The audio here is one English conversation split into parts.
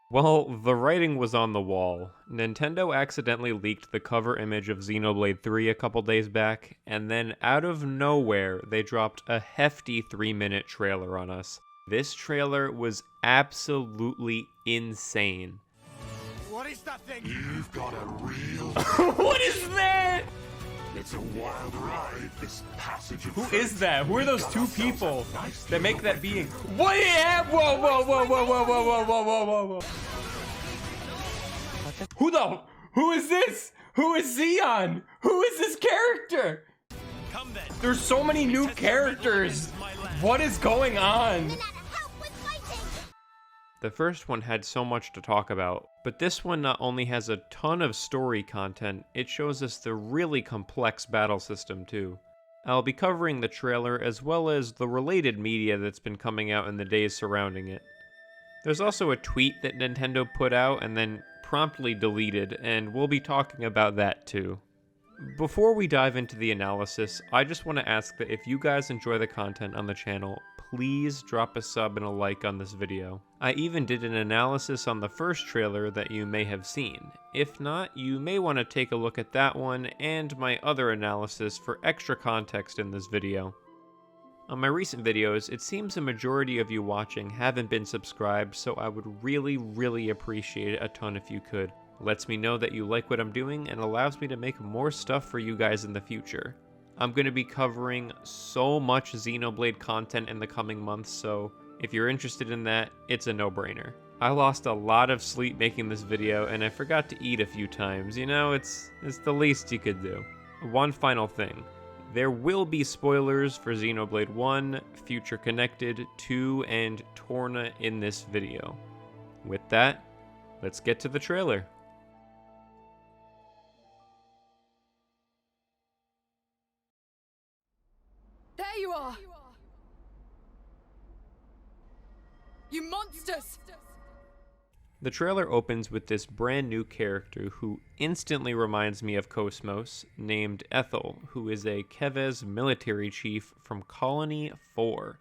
Well, the writing was on the wall. Nintendo accidentally leaked the cover image of Xenoblade 3 a couple days back, and then out of nowhere, they dropped a hefty 3-minute trailer on us. This trailer was absolutely insane. What is that thing? You've got a real... What is that? It's a wild ride, this passage of... Who is that? Who are those two people that make that being? What? Yeah! Whoa, whoa, whoa, whoa, whoa, whoa, whoa, whoa, whoa, whoa, whoa. Who is this? Who is Xeon? Who is this character? Come then. There's so many new characters. What is going on? The first one had so much to talk about, but this one not only has a ton of story content, it shows us the really complex battle system too. I'll be covering the trailer as well as the related media that's been coming out in the days surrounding it. There's also a tweet that Nintendo put out and then promptly deleted, and we'll be talking about that too. Before we dive into the analysis, I just want to ask that if you guys enjoy the content on the channel, please drop a sub and a like on this video. I even did an analysis on the first trailer that you may have seen. If not, you may want to take a look at that one and my other analysis for extra context in this video. On my recent videos, it seems a majority of you watching haven't been subscribed, so I would really appreciate it a ton if you could. Lets me know that you like what I'm doing and allows me to make more stuff for you guys in the future. I'm going to be covering so much Xenoblade content in the coming months, so if you're interested in that, it's a no-brainer. I lost a lot of sleep making this video, and I forgot to eat a few times. You know, it's the least you could do. One final thing. There will be spoilers for Xenoblade 1, Future Connected, 2, and Torna in this video. With that, let's get to the trailer. There you are! You monsters! The trailer opens with this brand new character who instantly reminds me of KOS-MOS, named Ethel, who is a KES military chief from Colony 4.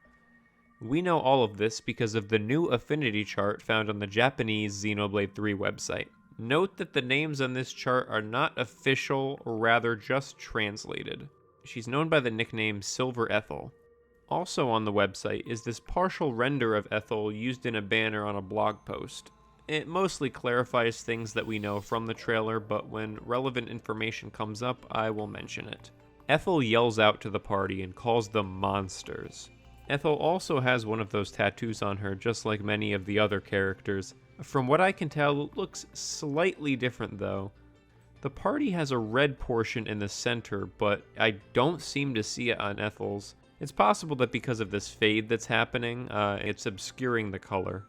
We know all of this because of the new affinity chart found on the Japanese Xenoblade 3 website. Note that the names on this chart are not official, or rather just translated. She's known by the nickname Silver Ethel. Also on the website is this partial render of Ethel used in a banner on a blog post. It mostly clarifies things that we know from the trailer, but when relevant information comes up, I will mention it. Ethel yells out to the party and calls them monsters. Ethel also has one of those tattoos on her, just like many of the other characters. From what I can tell, it looks slightly different though. The party has a red portion in the center, but I don't seem to see it on Ethel's. It's possible that because of this fade that's happening, it's obscuring the color.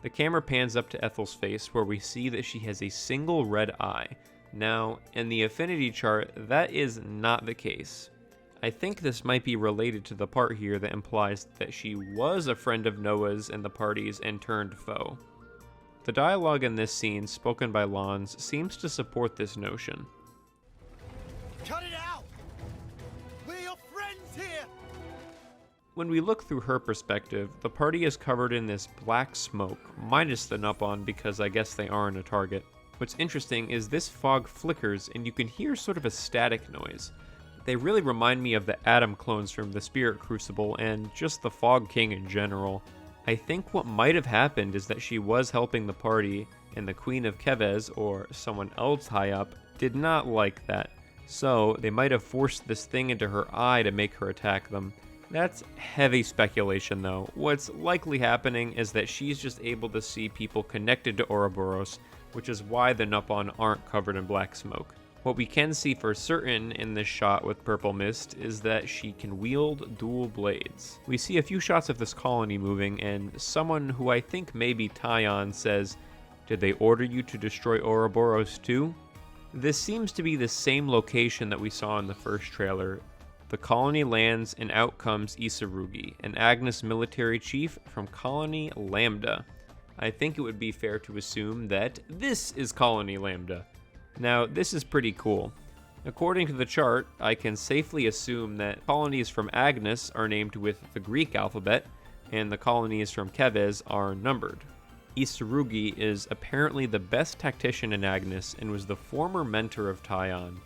The camera pans up to Ethel's face where we see that she has a single red eye. Now, in the affinity chart, that is not the case. I think this might be related to the part here that implies that she was a friend of Noah's and the party's and turned foe. The dialogue in this scene, spoken by Lons, seems to support this notion. Cut it out! We're your friends here! When we look through her perspective, the party is covered in this black smoke, minus the Nupon because I guess they aren't a target. What's interesting is this fog flickers and you can hear sort of a static noise. They really remind me of the Adam clones from the Spirit Crucible and just the Fog King in general. I think what might have happened is that she was helping the party, and the Queen of KES, or someone else high up, did not like that. So they might have forced this thing into her eye to make her attack them. That's heavy speculation though. What's likely happening is that she's just able to see people connected to Ouroboros, which is why the Nupon aren't covered in black smoke. What we can see for certain in this shot with Purple Mist is that she can wield dual blades. We see a few shots of this colony moving, and someone who I think may be Tyon says, "Did they order you to destroy Ouroboros too?" This seems to be the same location that we saw in the first trailer. The colony lands and out comes Isarugi, an Agnes military chief from Colony Lambda. I think it would be fair to assume that this is Colony Lambda. Now, this is pretty cool. According to the chart, I can safely assume that colonies from Agnes are named with the Greek alphabet, and the colonies from KES are numbered. Isurugi is apparently the best tactician in Agnes and was the former mentor of Taion.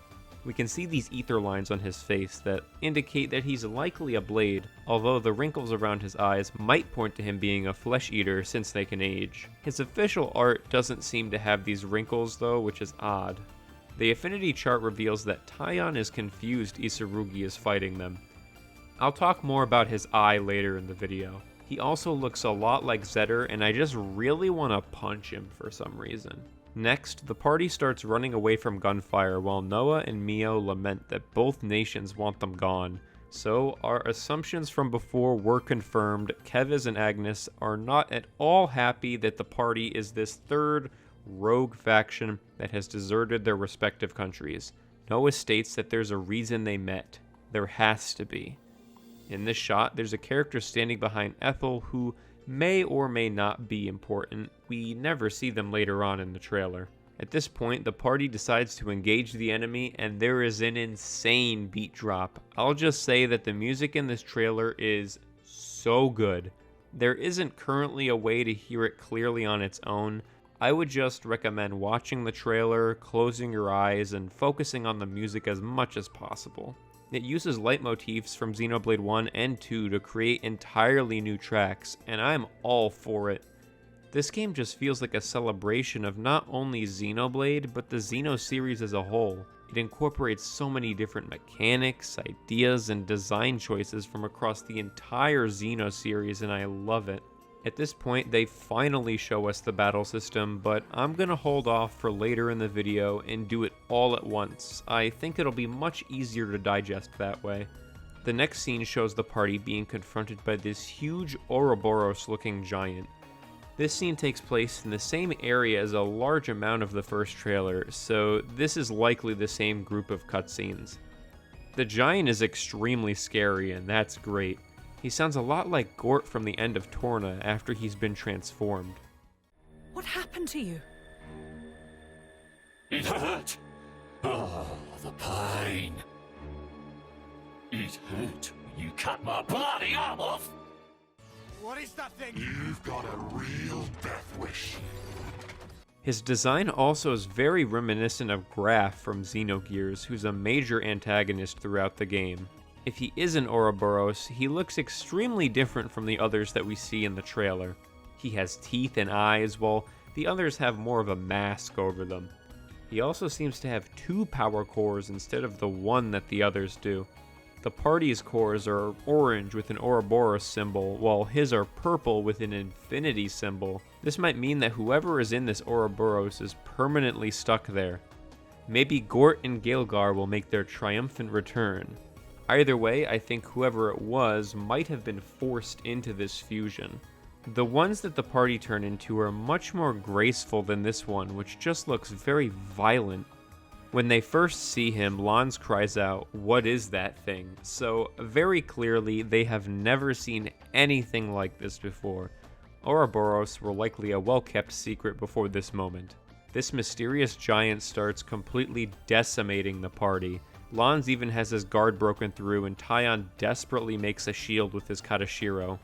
We can see these ether lines on his face that indicate that he's likely a blade, although the wrinkles around his eyes might point to him being a flesh eater since they can age. His official art doesn't seem to have these wrinkles though, which is odd. The affinity chart reveals that Taion is confused Isurugi is fighting them. I'll talk more about his eye later in the video. He also looks a lot like Zetter, and I just really want to punch him for some reason. Next, the party starts running away from gunfire while Noah and Mio lament that both nations want them gone. So, our assumptions from before were confirmed. Kevez and Agnes are not at all happy that the party is this third rogue faction that has deserted their respective countries. Noah states that there's a reason they met. There has to be. In this shot, there's a character standing behind Ethel who may or may not be important. We never see them later on in the trailer. At this point, the party decides to engage the enemy, and there is an insane beat drop. I'll just say that the music in this trailer is so good. There isn't currently a way to hear it clearly on its own. I would just recommend watching the trailer, closing your eyes, and focusing on the music as much as possible. It uses leitmotifs from Xenoblade 1 and 2 to create entirely new tracks, and I'm all for it. This game just feels like a celebration of not only Xenoblade, but the Xeno series as a whole. It incorporates so many different mechanics, ideas, and design choices from across the entire Xeno series, and I love it. At this point, they finally show us the battle system, but I'm gonna hold off for later in the video and do it all at once. I think it'll be much easier to digest that way. The next scene shows the party being confronted by this huge Ouroboros-looking giant. This scene takes place in the same area as a large amount of the first trailer, so this is likely the same group of cutscenes. The giant is extremely scary, and that's great. He sounds a lot like Gort from the end of Torna after he's been transformed. What happened to you? It hurt. Oh, the pain. It hurt when you cut my bloody arm off. What is that thing? You've got a real death wish. His design also is very reminiscent of Graf from Xenogears, who's a major antagonist throughout the game. If he is an Ouroboros, he looks extremely different from the others that we see in the trailer. He has teeth and eyes, while the others have more of a mask over them. He also seems to have 2 power cores instead of the 1 that the others do. The party's cores are orange with an Ouroboros symbol, while his are purple with an infinity symbol. This might mean that whoever is in this Ouroboros is permanently stuck there. Maybe Gort and Gaelgar will make their triumphant return. Either way, I think whoever it was might have been forced into this fusion. The ones that the party turn into are much more graceful than this one, which just looks very violent. When they first see him, Lans cries out, "What is that thing?" So very clearly, they have never seen anything like this before. Ouroboros were likely a well-kept secret before this moment. This mysterious giant starts completely decimating the party. Lans even has his guard broken through, and Taion desperately makes a shield with his Katashiro.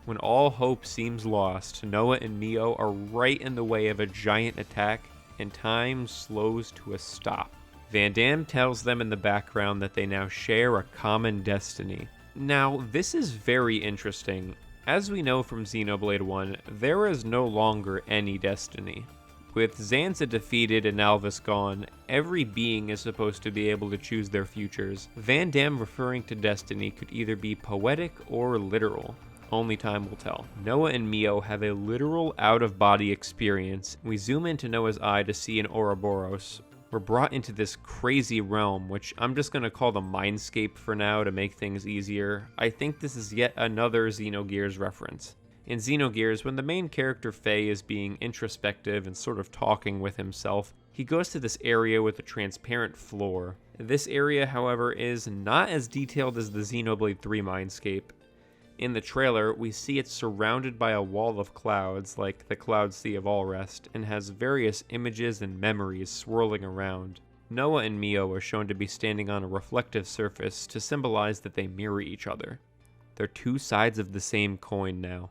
When all hope seems lost, Noah and Mio are right in the way of a giant attack, and time slows to a stop. Van Damme tells them in the background that they now share a common destiny. Now, this is very interesting. As we know from Xenoblade 1, there is no longer any destiny. With Zanza defeated and Alvis gone, every being is supposed to be able to choose their futures. Van Damme referring to destiny could either be poetic or literal. Only time will tell. Noah and Mio have a literal out-of-body experience. We zoom into Noah's eye to see an Ouroboros. We're brought into this crazy realm, which I'm just going to call the Mindscape for now to make things easier. I think this is yet another Xenogears reference. In Xenogears, when the main character Faye is being introspective and sort of talking with himself, he goes to this area with a transparent floor. This area, however, is not as detailed as the Xenoblade 3 Mindscape. In the trailer, we see it surrounded by a wall of clouds, like the Cloud Sea of Allrest, and has various images and memories swirling around. Noah and Mio are shown to be standing on a reflective surface to symbolize that they mirror each other. They're 2 sides of the same coin now.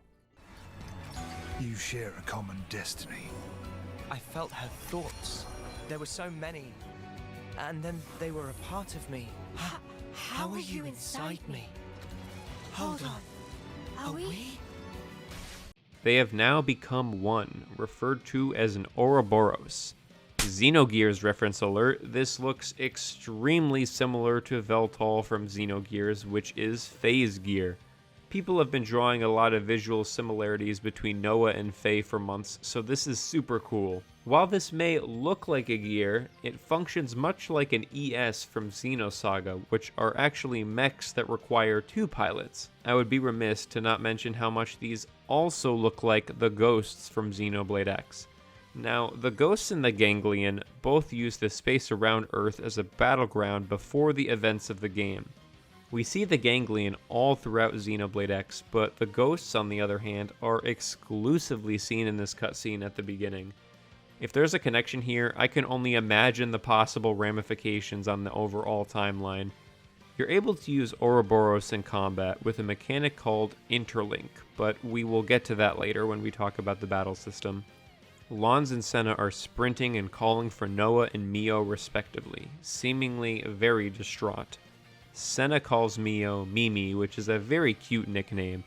You share a common destiny. I felt her thoughts. There were so many. And then they were a part of me. How are you inside me? Hold on. Are we? They have now become one, referred to as an Ouroboros. Xenogears reference alert, this looks extremely similar to Veltal from Xenogears, which is Phase Gear. People have been drawing a lot of visual similarities between Noah and Faye for months, so this is super cool. While this may look like a gear, it functions much like an ES from Xenosaga, which are actually mechs that require 2 pilots. I would be remiss to not mention how much these also look like the ghosts from Xenoblade X. Now, the ghosts and the ganglion both use the space around Earth as a battleground before the events of the game. We see the ganglion all throughout Xenoblade X, but the ghosts, on the other hand, are exclusively seen in this cutscene at the beginning. If there's a connection here, I can only imagine the possible ramifications on the overall timeline. You're able to use Ouroboros in combat with a mechanic called Interlink, but we will get to that later when we talk about the battle system. Lons and Senna are sprinting and calling for Noah and Mio respectively, seemingly very distraught. Senna calls Mio Mimi, which is a very cute nickname.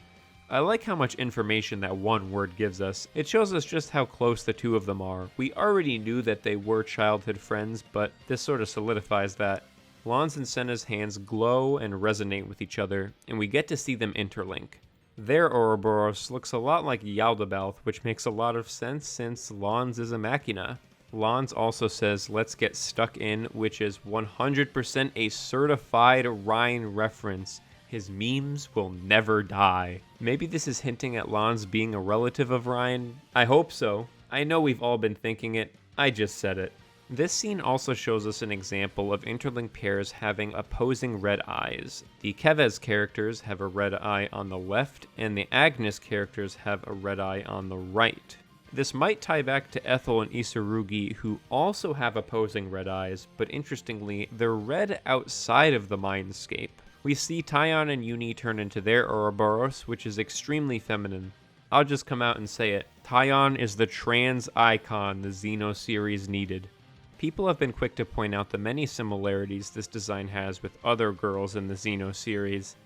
I like how much information that one word gives us. It shows us just how close the two of them are. We already knew that they were childhood friends, but this sort of solidifies that. Lons and Senna's hands glow and resonate with each other, and we get to see them interlink. Their Ouroboros looks a lot like Yaldabaoth, which makes a lot of sense since Lons is a Machina. Lons also says, "Let's get stuck in," which is 100% a certified Ryan reference. His memes will never die. Maybe this is hinting at Lons being a relative of Ryan? I hope so. I know we've all been thinking it. I just said it. This scene also shows us an example of interlinked pairs having opposing red eyes. The Kevez characters have a red eye on the left, and the Agnes characters have a red eye on the right. This might tie back to Ethel and Isurugi, who also have opposing red eyes, but interestingly, they're red outside of the mindscape. We see Taion and Uni turn into their Ouroboros, which is extremely feminine. I'll just come out and say it. Taion is the trans icon the Xeno series needed. People have been quick to point out the many similarities this design has with other girls in the Xeno series.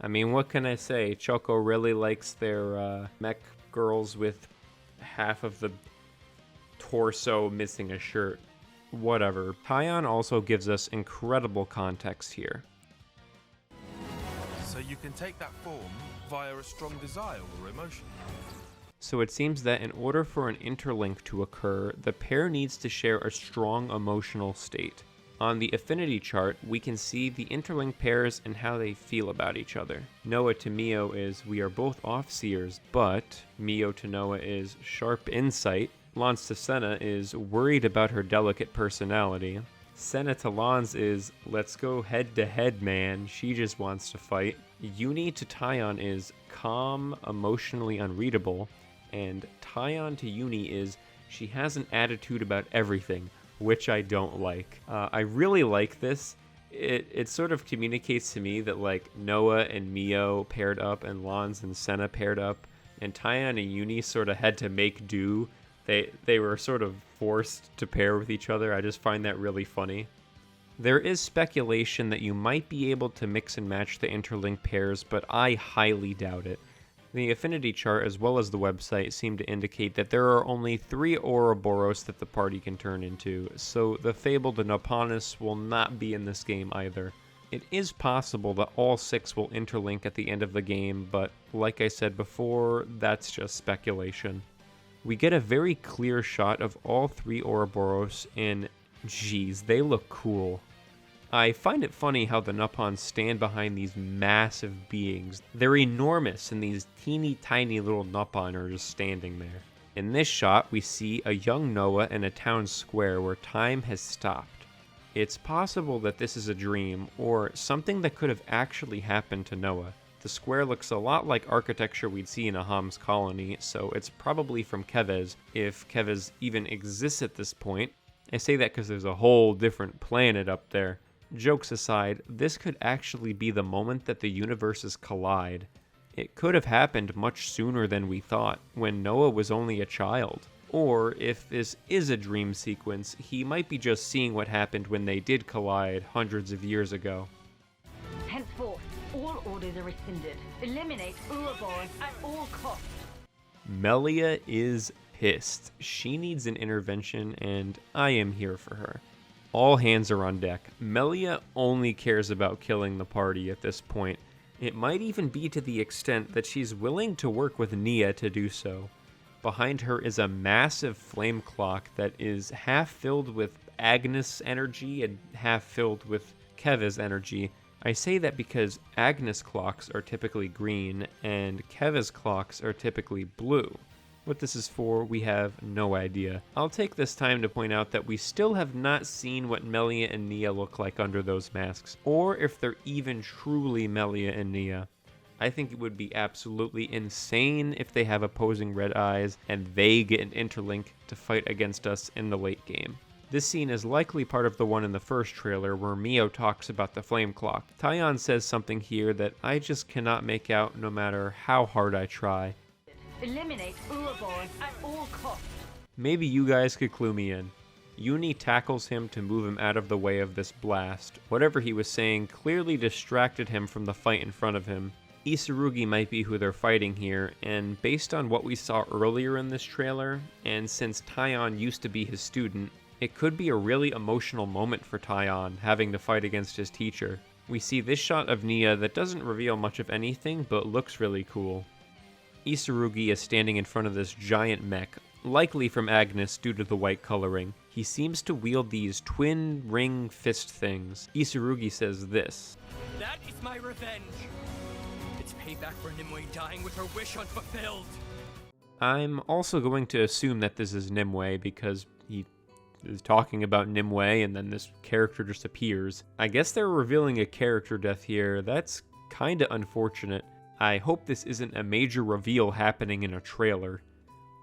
I mean, what can I say? Choco really likes their mech girls with half of the torso missing a shirt. Whatever. Taion also gives us incredible context here. So you can take that form via a strong desire or emotion. So it seems that in order for an interlink to occur, the pair needs to share a strong emotional state. On the affinity chart, we can see the interlinked pairs and how they feel about each other. Noah to Mio is, "We are both off-seers," but Mio to Noah is "sharp insight." Lons to Senna is "worried about her delicate personality." Senna to Lons is "let's go head to head, man, she just wants to fight." Uni to Taion is "calm, emotionally unreadable." And Taion to Uni is "she has an attitude about everything," which I don't like. I really like this. It sort of communicates to me that like Noah and Mio paired up and Lons and Senna paired up, and Taion and Uni sort of had to make do. They were sort of forced to pair with each other. I just find that really funny. There is speculation that you might be able to mix and match the interlinked pairs, but I highly doubt it. The affinity chart as well as the website seem to indicate that there are only 3 Ouroboros that the party can turn into, so the fabled Nopanus will not be in this game either. It is possible that all 6 will interlink at the end of the game, but like I said before, that's just speculation. We get a very clear shot of all 3 Ouroboros, and geez, they look cool. I find it funny how the Nupons stand behind these massive beings. They're enormous, and these teeny tiny little Nupon are just standing there. In this shot, we see a young Noah in a town square where time has stopped. It's possible that this is a dream, or something that could have actually happened to Noah. The square looks a lot like architecture we'd see in a Ham's colony, so it's probably from Kevez, if Kevez even exists at this point. I say that because there's a whole different planet up there. Jokes aside, this could actually be the moment that the universes collide. It could have happened much sooner than we thought, when Noah was only a child. Or, if this is a dream sequence, he might be just seeing what happened when they did collide hundreds of years ago. Henceforth, all orders are rescinded. Eliminate Ouroboros at all costs. Melia is pissed. She needs an intervention, and I am here for her. All hands are on deck. Melia only cares about killing the party at this point. It might even be to the extent that she's willing to work with Nia to do so. Behind her is a massive flame clock that is half filled with Agnes energy and half filled with Keva's energy. I say that because Agnes clocks are typically green and Keva's clocks are typically blue. What this is for, we have no idea. I'll take this time to point out that we still have not seen what Melia and Nia look like under those masks, or if they're even truly Melia and Nia. I think it would be absolutely insane if they have opposing red eyes and they get an interlink to fight against us in the late game. This scene is likely part of the one in the first trailer where Mio talks about the flame clock. Taion says something here that I just cannot make out no matter how hard I try. Eliminate Ouroboros at all costs. Maybe you guys could clue me in. Uni tackles him to move him out of the way of this blast. Whatever he was saying clearly distracted him from the fight in front of him. Isurugi might be who they're fighting here, and based on what we saw earlier in this trailer, and since Taion used to be his student, it could be a really emotional moment for Taion, having to fight against his teacher. We see this shot of Nia that doesn't reveal much of anything, but looks really cool. Isurugi is standing in front of this giant mech, likely from Agnes due to the white coloring. He seems to wield these twin ring fist things. Isurugi says this. That is my revenge. It's payback for Nimue dying with her wish unfulfilled. I'm also going to assume that this is Nimue because he is talking about Nimue and then this character just appears. I guess they're revealing a character death here. That's kinda unfortunate. I hope this isn't a major reveal happening in a trailer.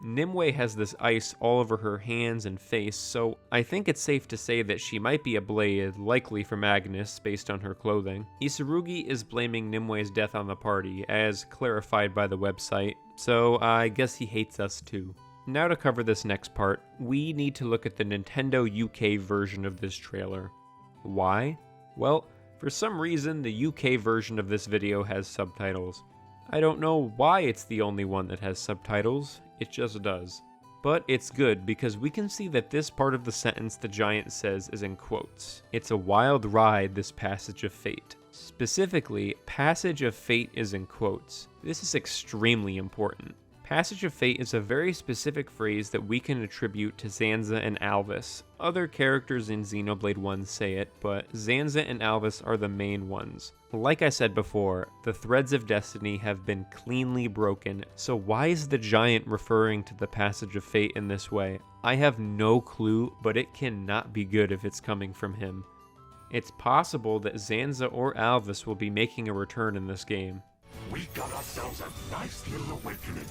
Nimue has this ice all over her hands and face, so I think it's safe to say that she might be a blade, likely from Agnes, based on her clothing. Isurugi is blaming Nimue's death on the party, as clarified by the website, so I guess he hates us too. Now to cover this next part, we need to look at the Nintendo UK version of this trailer. Why? Well, for some reason the UK version of this video has subtitles. I don't know why it's the only one that has subtitles, it just does. But it's good because we can see that this part of the sentence the giant says is in quotes. It's a wild ride, this passage of fate. Specifically, passage of fate is in quotes. This is extremely important. Passage of fate is a very specific phrase that we can attribute to Zanza and Alvis. Other characters in Xenoblade 1 say it, but Zanza and Alvis are the main ones. Like I said before, the threads of destiny have been cleanly broken, so why is the giant referring to the passage of fate in this way? I have no clue, but it cannot be good if it's coming from him. It's possible that Zanza or Alvis will be making a return in this game. We got ourselves a nice little awakening.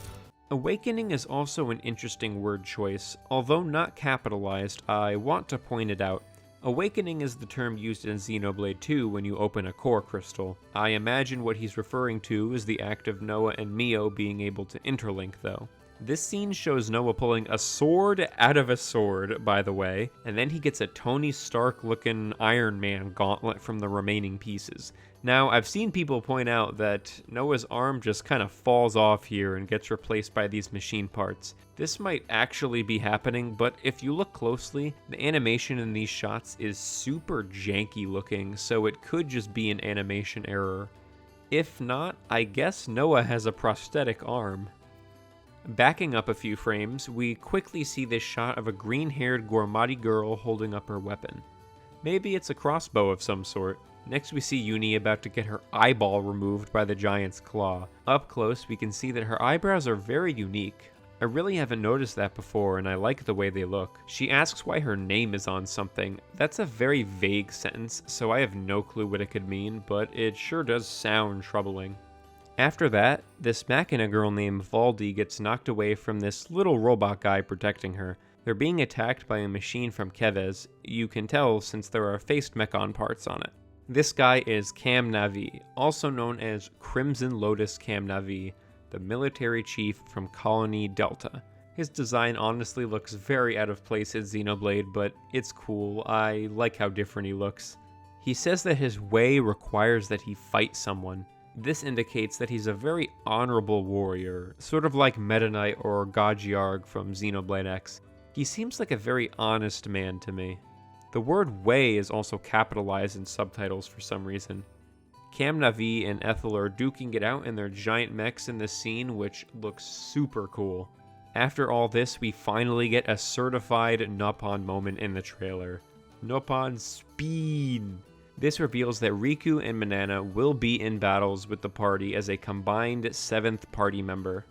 Awakening is also an interesting word choice. Although not capitalized, I want to point it out. Awakening is the term used in Xenoblade 2 when you open a core crystal. I imagine what he's referring to is the act of Noah and Mio being able to interlink, though. This scene shows Noah pulling a sword out of a sword, by the way, and then he gets a Tony Stark-looking Iron Man gauntlet from the remaining pieces. Now, I've seen people point out that Noah's arm just kind of falls off here and gets replaced by these machine parts. This might actually be happening, but if you look closely, the animation in these shots is super janky looking, so it could just be an animation error. If not, I guess Noah has a prosthetic arm. Backing up a few frames, we quickly see this shot of a green-haired Gormati girl holding up her weapon. Maybe it's a crossbow of some sort. Next we see Uni about to get her eyeball removed by the giant's claw. Up close we can see that her eyebrows are very unique. I really haven't noticed that before and I like the way they look. She asks why her name is on something. That's a very vague sentence, so I have no clue what it could mean, but it sure does sound troubling. After that, this Machina girl named Valdi gets knocked away from this little robot guy protecting her. They're being attacked by a machine from Keves. You can tell since there are faced Mechon parts on it. This guy is Cam Navi, also known as Crimson Lotus Cam Navi, the military chief from Colony Delta. His design honestly looks very out of place at Xenoblade, but it's cool. I like how different he looks. He says that his way requires that he fight someone. This indicates that he's a very honorable warrior, sort of like Meta Knight or Gajiarg from Xenoblade X. He seems like a very honest man to me. The word way is also capitalized in subtitles for some reason. Cam Navi and Ethel are duking it out in their giant mechs in this scene, which looks super cool. After all this, we finally get a certified Nopon moment in the trailer. Nopon speed! This reveals that Riku and Manana will be in battles with the party as a combined 7th party member.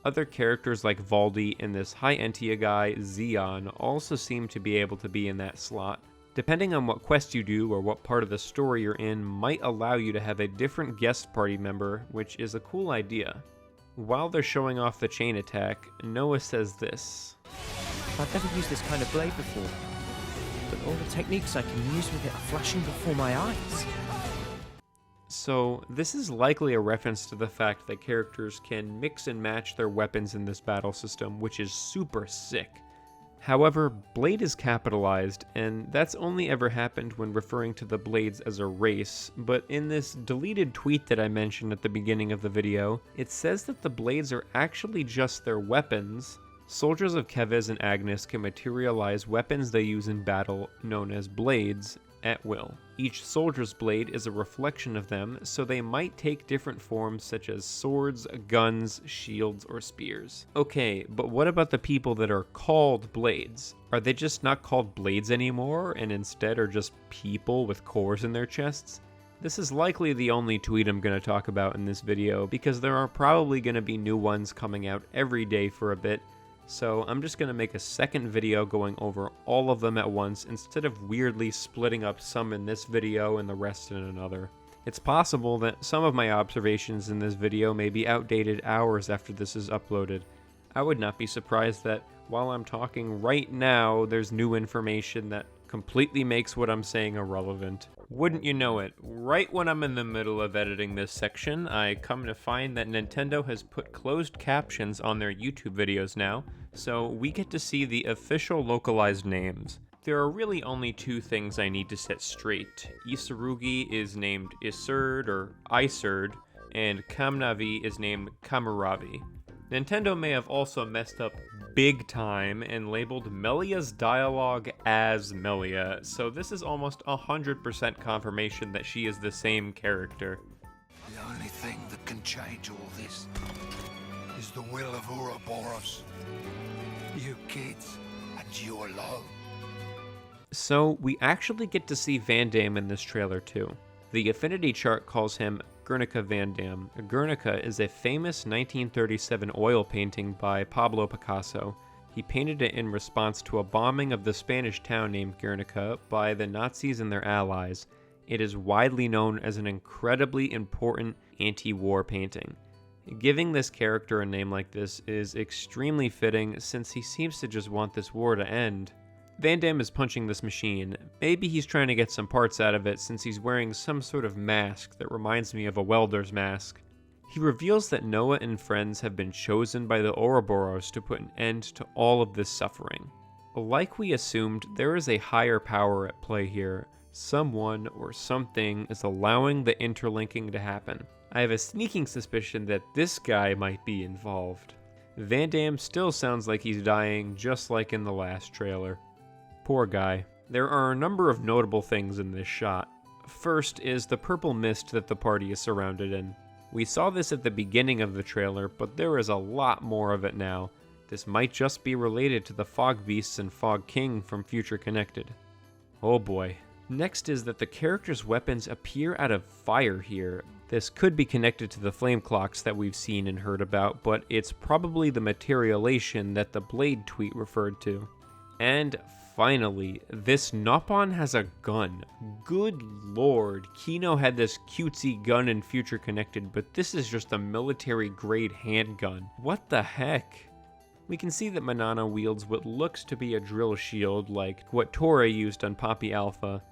Other characters like Valdi and this High Entia guy, Zeon, also seem to be able to be in that slot. Depending on what quest you do or what part of the story you're in might allow you to have a different guest party member, which is a cool idea. While they're showing off the chain attack, Noah says this. I've never used this kind of blade before, but all the techniques I can use with it are flashing before my eyes. So, this is likely a reference to the fact that characters can mix and match their weapons in this battle system, which is super sick. However, blade is capitalized, and that's only ever happened when referring to the blades as a race, but in this deleted tweet that I mentioned at the beginning of the video, it says that the blades are actually just their weapons. Soldiers of Kevez and Agnes can materialize weapons they use in battle, known as blades, at will. Each soldier's blade is a reflection of them, so they might take different forms such as swords, guns, shields, or spears. Okay, but what about the people that are called blades? Are they just not called blades anymore, and instead are just people with cores in their chests? This is likely the only tweet I'm going to talk about in this video, because there are probably going to be new ones coming out every day for a bit, so I'm just going to make a second video going over all of them at once instead of weirdly splitting up some in this video and the rest in another. It's possible that some of my observations in this video may be outdated hours after this is uploaded. I would not be surprised that while I'm talking right now, there's new information that completely makes what I'm saying irrelevant. Wouldn't you know it, right when I'm in the middle of editing this section, I come to find that Nintendo has put closed captions on their YouTube videos now, so we get to see the official localized names. There are really only two things I need to set straight. Isurugi is named Iserd or Iserd, and Kamnavi is named Kamuravi. Nintendo may have also messed up big time and labeled Melia's dialogue as Melia, so this is almost 100% confirmation that she is the same character. The only thing that can change all this is the will of Ouroboros. You kids, and you alone. So we actually get to see Van Damme in this trailer too. The affinity chart calls him Guernica Van Damme. Guernica is a famous 1937 oil painting by Pablo Picasso. He painted it in response to a bombing of the Spanish town named Guernica by the Nazis and their allies. It is widely known as an incredibly important anti-war painting. Giving this character a name like this is extremely fitting since he seems to just want this war to end. Van Damme is punching this machine. Maybe he's trying to get some parts out of it since he's wearing some sort of mask that reminds me of a welder's mask. He reveals that Noah and friends have been chosen by the Ouroboros to put an end to all of this suffering. Like we assumed, there is a higher power at play here. Someone or something is allowing the interlinking to happen. I have a sneaking suspicion that this guy might be involved. Van Damme still sounds like he's dying, just like in the last trailer. Poor guy. There are a number of notable things in this shot. First is the purple mist that the party is surrounded in. We saw this at the beginning of the trailer, but there is a lot more of it now. This might just be related to the Fog Beasts and Fog King from Future Connected. Oh boy. Next is that the characters' weapons appear out of fire here. This could be connected to the flame clocks that we've seen and heard about, but it's probably the materialization that the Blade tweet referred to. And finally, this Nopon has a gun. Good lord, Kino had this cutesy gun in Future Connected, but this is just a military-grade handgun. What the heck? We can see that Manana wields what looks to be a drill shield like what Tora used on Poppy Alpha.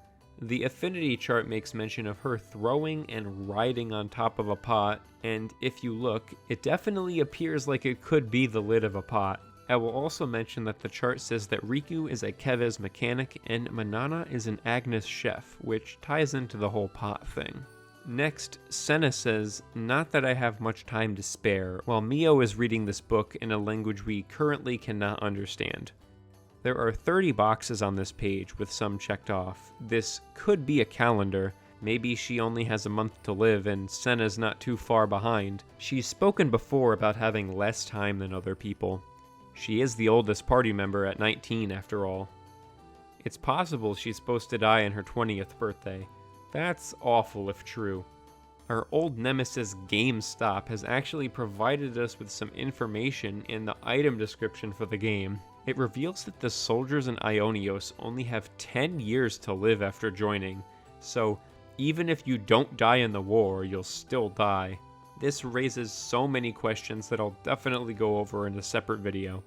The affinity chart makes mention of her throwing and riding on top of a pot, and if you look, it definitely appears like it could be the lid of a pot. I will also mention that the chart says that Riku is a KOS mechanic and Manana is an Agnes chef, which ties into the whole pot thing. Next, Senna says, "Not that I have much time to spare," while Mio is reading this book in a language we currently cannot understand. There are 30 boxes on this page, with some checked off. This could be a calendar. Maybe she only has a month to live and Senna's not too far behind. She's spoken before about having less time than other people. She is the oldest party member at 19 after all. It's possible she's supposed to die on her 20th birthday. That's awful if true. Our old nemesis GameStop has actually provided us with some information in the item description for the game. It reveals that the soldiers in Ionios only have 10 years to live after joining, so even if you don't die in the war, you'll still die. This raises so many questions that I'll definitely go over in a separate video.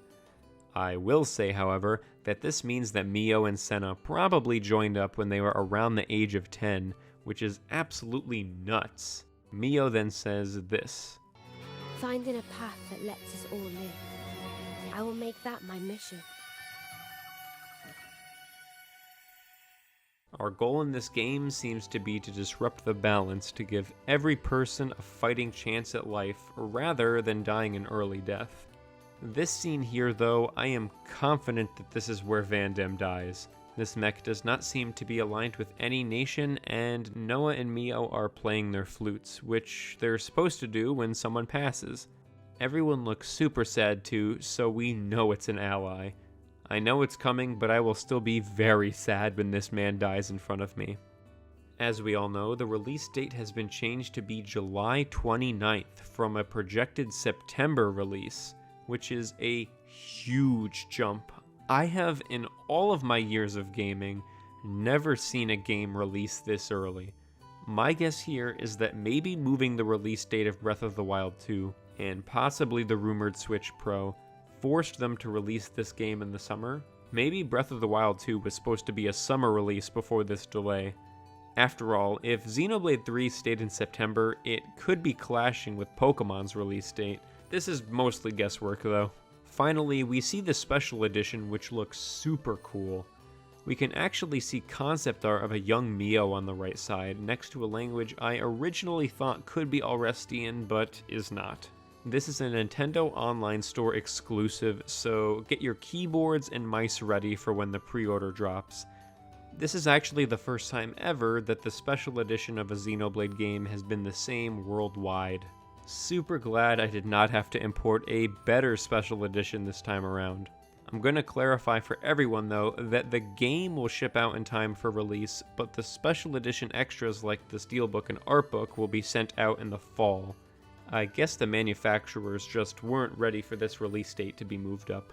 I will say, however, that this means that Mio and Senna probably joined up when they were around the age of 10, which is absolutely nuts. Mio then says this: "Finding a path that lets us all live. I will make that my mission." Our goal in this game seems to be to disrupt the balance to give every person a fighting chance at life rather than dying an early death. This scene here, though, I am confident that this is where Van Damme dies. This mech does not seem to be aligned with any nation, and Noah and Mio are playing their flutes, which they're supposed to do when someone passes. Everyone looks super sad too, so we know it's an ally. I know it's coming, but I will still be very sad when this man dies in front of me. As we all know, the release date has been changed to be July 29th from a projected September release, which is a huge jump. I have, in all of my years of gaming, never seen a game release this early. My guess here is that maybe moving the release date of Breath of the Wild 2, and possibly the rumored Switch Pro, forced them to release this game in the summer. Maybe Breath of the Wild 2 was supposed to be a summer release before this delay. After all, if Xenoblade 3 stayed in September, it could be clashing with Pokemon's release date. This is mostly guesswork though. Finally, we see the special edition, which looks super cool. We can actually see concept art of a young Mio on the right side, next to a language I originally thought could be Alrestian, but is not. This is a Nintendo Online Store exclusive, so get your keyboards and mice ready for when the pre-order drops. This is actually the first time ever that the special edition of a Xenoblade game has been the same worldwide. Super glad I did not have to import a better special edition this time around. I'm going to clarify for everyone though that the game will ship out in time for release, but the special edition extras like the steelbook and artbook will be sent out in the fall. I guess the manufacturers just weren't ready for this release date to be moved up.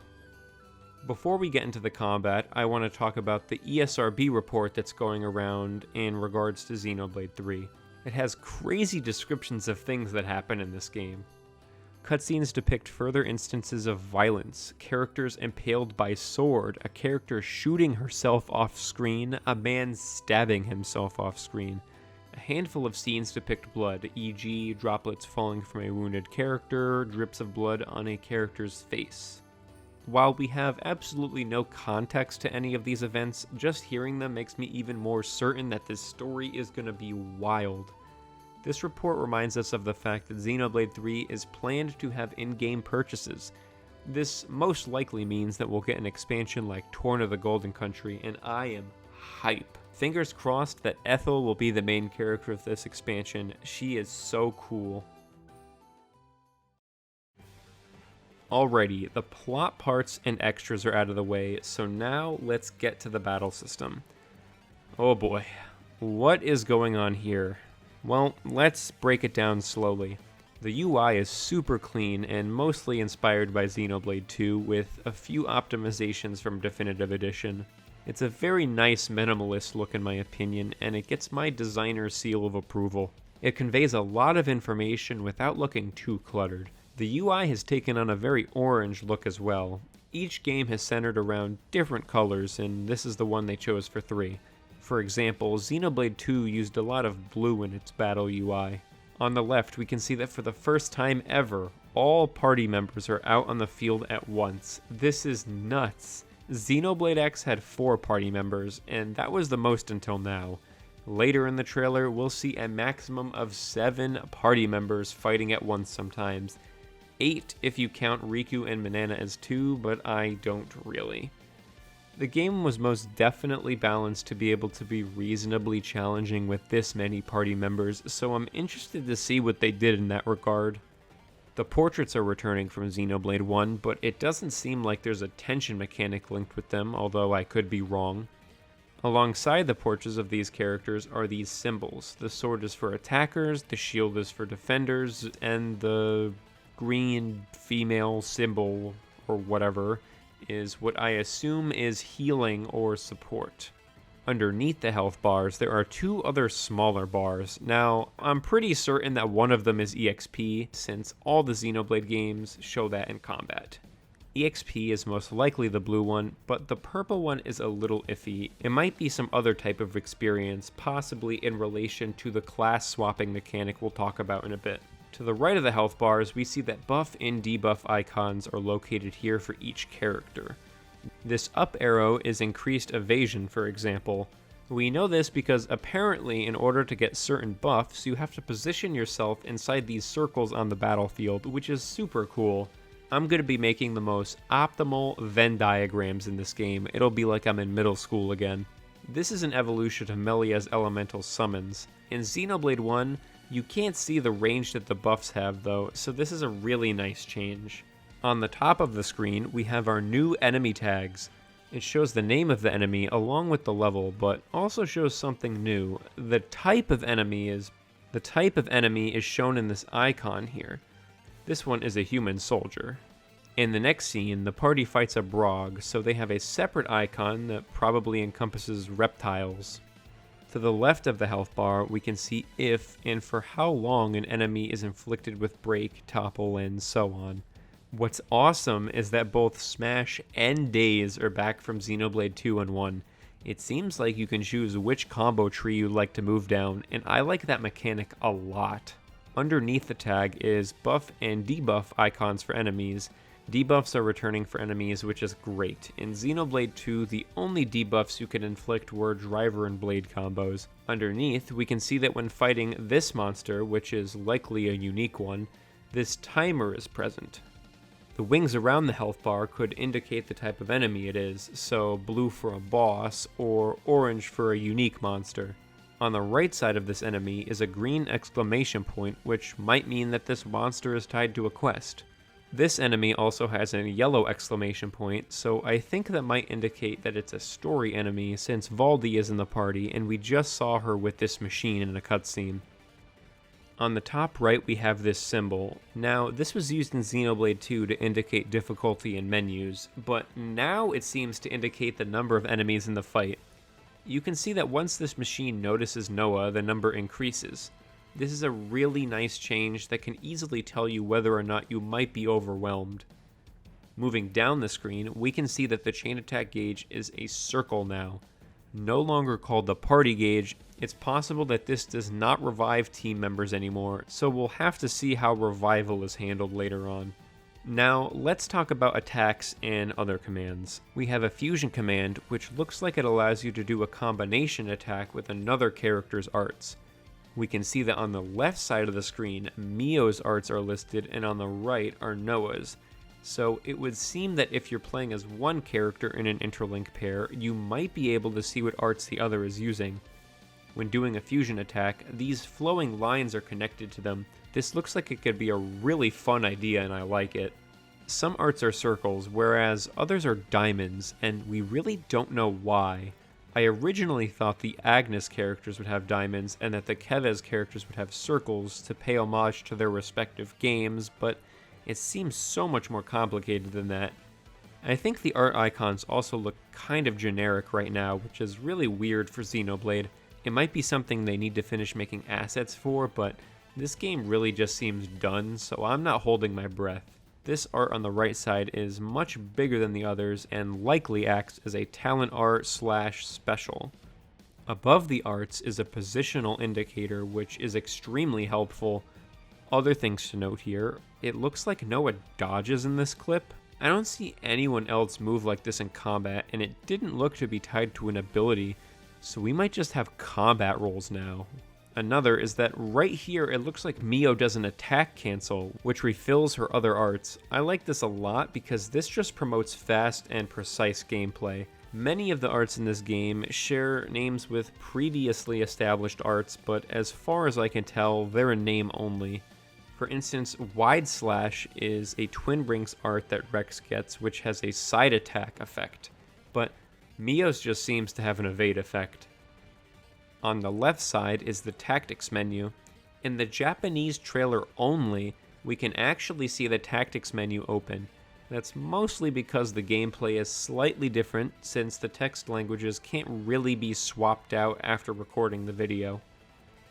Before we get into the combat, I want to talk about the ESRB report that's going around in regards to Xenoblade 3. It has crazy descriptions of things that happen in this game. Cutscenes depict further instances of violence, characters impaled by sword, a character shooting herself off screen, a man stabbing himself off screen. A handful of scenes depict blood, e.g. droplets falling from a wounded character, drips of blood on a character's face. While we have absolutely no context to any of these events, just hearing them makes me even more certain that this story is going to be wild. This report reminds us of the fact that Xenoblade 3 is planned to have in-game purchases. This most likely means that we'll get an expansion like Torna the Golden Country, and I am hype. Fingers crossed that Ethel will be the main character of this expansion. She is so cool. Alrighty, the plot parts and extras are out of the way, so now let's get to the battle system. Oh boy, what is going on here? Well, let's break it down slowly. The UI is super clean and mostly inspired by Xenoblade 2 with a few optimizations from Definitive Edition. It's a very nice minimalist look in my opinion, and it gets my designer's seal of approval. It conveys a lot of information without looking too cluttered. The UI has taken on a very orange look as well. Each game has centered around different colors, and this is the one they chose for 3. For example, Xenoblade 2 used a lot of blue in its battle UI. On the left, we can see that for the first time ever, all party members are out on the field at once. This is nuts. Xenoblade X had 4 party members, and that was the most until now. Later in the trailer, we'll see a maximum of 7 party members fighting at once sometimes. 8 if you count Riku and Manana as 2, but I don't really. The game was most definitely balanced to be able to be reasonably challenging with this many party members, so I'm interested to see what they did in that regard. The portraits are returning from Xenoblade 1, but it doesn't seem like there's a tension mechanic linked with them, although I could be wrong. Alongside the portraits of these characters are these symbols. The sword is for attackers, the shield is for defenders, and the green female symbol, or whatever, is what I assume is healing or support. Underneath the health bars, there are 2 other smaller bars. Now, I'm pretty certain that one of them is EXP, since all the Xenoblade games show that in combat. EXP is most likely the blue one, but the purple one is a little iffy. It might be some other type of experience, possibly in relation to the class swapping mechanic we'll talk about in a bit. To the right of the health bars, we see that buff and debuff icons are located here for each character. This up arrow is increased evasion, for example. We know this because apparently in order to get certain buffs, you have to position yourself inside these circles on the battlefield, which is super cool. I'm going to be making the most optimal Venn diagrams in this game. It'll be like I'm in middle school again. This is an evolution of Melia's elemental summons. In Xenoblade 1, you can't see the range that the buffs have though, so this is a really nice change. On the top of the screen, we have our new enemy tags. It shows the name of the enemy along with the level, but also shows something new. The type of enemy is shown in this icon here. This one is a human soldier. In the next scene, the party fights a Brog, so they have a separate icon that probably encompasses reptiles. To the left of the health bar, we can see if and for how long an enemy is inflicted with break, topple, and so on. What's awesome is that both Smash and Daze are back from Xenoblade 2 and 1. It seems like you can choose which combo tree you'd like to move down, and I like that mechanic a lot. Underneath the tag is buff and debuff icons for enemies. Debuffs are returning for enemies, which is great. In Xenoblade 2, the only debuffs you could inflict were driver and blade combos. Underneath, we can see that when fighting this monster, which is likely a unique one, this timer is present. The wings around the health bar could indicate the type of enemy it is, so blue for a boss, or orange for a unique monster. On the right side of this enemy is a green exclamation point, which might mean that this monster is tied to a quest. This enemy also has a yellow exclamation point, so I think that might indicate that it's a story enemy since Valdi is in the party and we just saw her with this machine in a cutscene. On the top right we have this symbol. Now this was used in Xenoblade 2 to indicate difficulty in menus, but now it seems to indicate the number of enemies in the fight. You can see that once this machine notices Noah, the number increases. This is a really nice change that can easily tell you whether or not you might be overwhelmed. Moving down the screen, we can see that the chain attack gauge is a circle now. No longer called the party gauge, it's possible that this does not revive team members anymore, so we'll have to see how revival is handled later on. Now, let's talk about attacks and other commands. We have a fusion command, which looks like it allows you to do a combination attack with another character's arts. We can see that on the left side of the screen, Mio's arts are listed, and on the right are Noah's. So it would seem that if you're playing as one character in an interlink pair, you might be able to see what arts the other is using. When doing a fusion attack, these flowing lines are connected to them. This looks like it could be a really fun idea and I like it. Some arts are circles, whereas others are diamonds, and we really don't know why. I originally thought the Agnes characters would have diamonds and that the KOS characters would have circles to pay homage to their respective games, but it seems so much more complicated than that. I think the art icons also look kind of generic right now, which is really weird for Xenoblade. It might be something they need to finish making assets for, but this game really just seems done, so I'm not holding my breath. This art on the right side is much bigger than the others and likely acts as a talent art / special. Above the arts is a positional indicator, which is extremely helpful. Other things to note here, it looks like Noah dodges in this clip. I don't see anyone else move like this in combat, and it didn't look to be tied to an ability, so we might just have combat rolls now. Another is that right here it looks like Mio does an attack cancel, which refills her other arts. I like this a lot because this just promotes fast and precise gameplay. Many of the arts in this game share names with previously established arts, but as far as I can tell, they're a name only. For instance, Wide Slash is a Twin Brinks art that Rex gets, which has a side attack effect, but Mio's just seems to have an evade effect. On the left side is the tactics menu. In the Japanese trailer only, we can actually see the tactics menu open. That's mostly because the gameplay is slightly different, since the text languages can't really be swapped out after recording the video.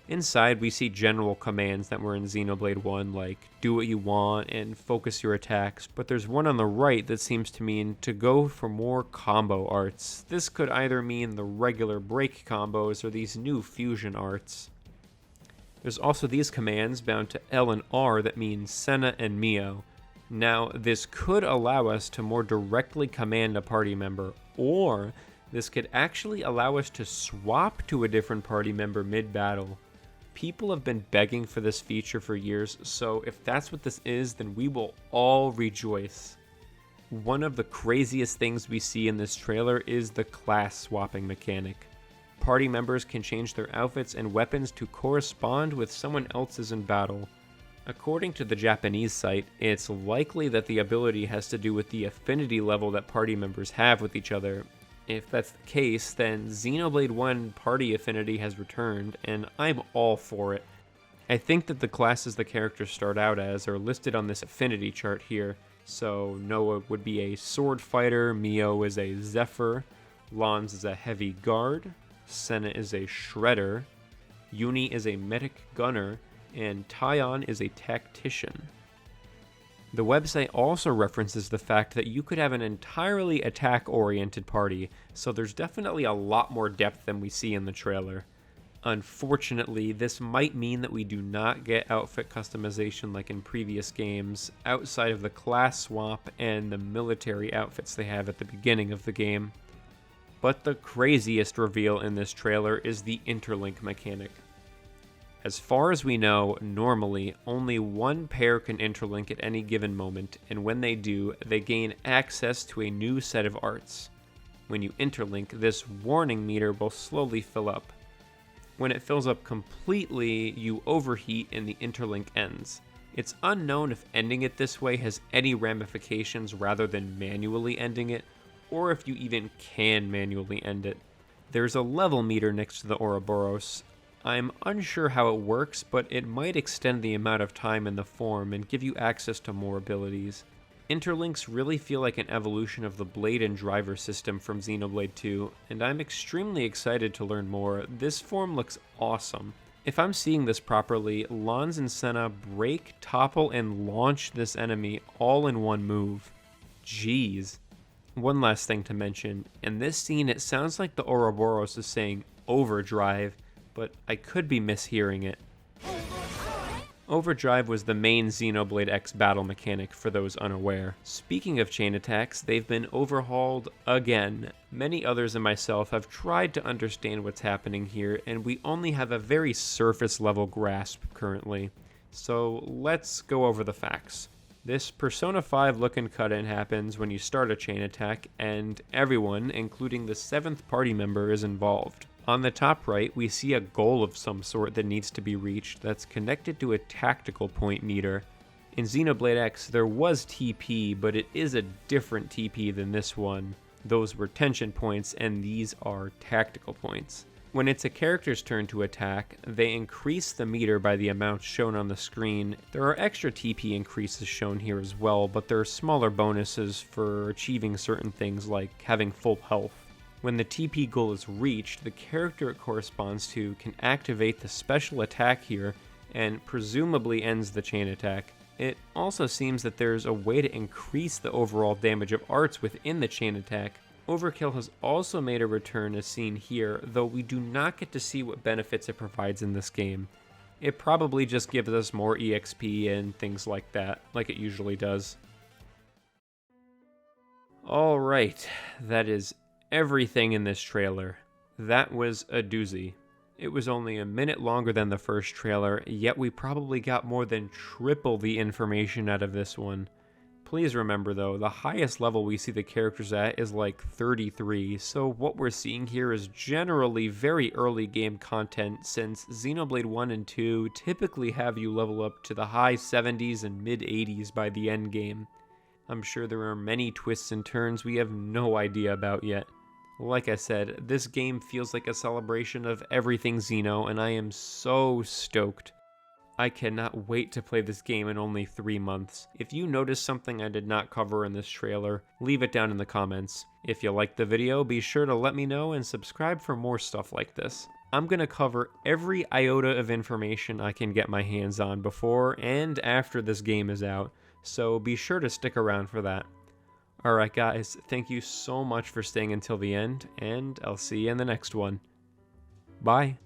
Inside, we see general commands that were in Xenoblade 1, like do what you want and focus your attacks, but there's one on the right that seems to mean to go for more combo arts. This could either mean the regular break combos or these new fusion arts. There's also these commands bound to L and R that mean Senna and Mio. Now, this could allow us to more directly command a party member, or this could actually allow us to swap to a different party member mid-battle. People have been begging for this feature for years, so if that's what this is, then we will all rejoice. One of the craziest things we see in this trailer is the class swapping mechanic. Party members can change their outfits and weapons to correspond with someone else's in battle. According to the Japanese site, it's likely that the ability has to do with the affinity level that party members have with each other. If that's the case, then Xenoblade 1 party affinity has returned, and I'm all for it. I think that the classes the characters start out as are listed on this affinity chart here. So Noah would be a sword fighter, Mio is a Zephyr, Lons is a heavy guard, Senna is a shredder, Uni is a medic gunner, and Taion is a tactician. The website also references the fact that you could have an entirely attack-oriented party, so there's definitely a lot more depth than we see in the trailer. Unfortunately, this might mean that we do not get outfit customization like in previous games, outside of the class swap and the military outfits they have at the beginning of the game. But the craziest reveal in this trailer is the interlink mechanic. As far as we know, normally, only one pair can interlink at any given moment, and when they do, they gain access to a new set of arts. When you interlink, this warning meter will slowly fill up. When it fills up completely, you overheat and the interlink ends. It's unknown if ending it this way has any ramifications rather than manually ending it, or if you even can manually end it. There's a level meter next to the Ouroboros. I'm unsure how it works, but it might extend the amount of time in the form and give you access to more abilities. Interlinks really feel like an evolution of the blade and driver system from Xenoblade 2, and I'm extremely excited to learn more. This form looks awesome. If I'm seeing this properly, Lons and Senna break, topple, and launch this enemy all in one move. Jeez. One last thing to mention. In this scene, it sounds like the Ouroboros is saying overdrive, but I could be mishearing it. Overdrive was the main Xenoblade X battle mechanic for those unaware. Speaking of chain attacks, they've been overhauled again. Many others and myself have tried to understand what's happening here, and we only have a very surface level grasp currently. So let's go over the facts. This Persona 5 look-in cut-in happens when you start a chain attack, and everyone, including the 7th party member, is involved. On the top right, we see a goal of some sort that needs to be reached that's connected to a tactical point meter. In Xenoblade X, there was TP, but it is a different TP than this one. Those were tension points, and these are tactical points. When it's a character's turn to attack, they increase the meter by the amount shown on the screen. There are extra TP increases shown here as well, but there are smaller bonuses for achieving certain things like having full health. When the TP goal is reached, the character it corresponds to can activate the special attack here and presumably ends the chain attack. It also seems that there's a way to increase the overall damage of arts within the chain attack, Overkill has also made a return as seen here, though we do not get to see what benefits it provides in this game. It probably just gives us more EXP and things like that, like it usually does. Alright, that is everything in this trailer. That was a doozy. It was only a minute longer than the first trailer, yet we probably got more than triple the information out of this one. Please remember though, the highest level we see the characters at is like 33, so what we're seeing here is generally very early game content, since Xenoblade 1 and 2 typically have you level up to the high 70s and mid 80s by the end game. I'm sure there are many twists and turns we have no idea about yet. Like I said, this game feels like a celebration of everything Xeno, and I am so stoked. I cannot wait to play this game in only 3 months. If you noticed something I did not cover in this trailer, leave it down in the comments. If you liked the video, be sure to let me know and subscribe for more stuff like this. I'm gonna cover every iota of information I can get my hands on before and after this game is out, so be sure to stick around for that. Alright guys, thank you so much for staying until the end, and I'll see you in the next one. Bye!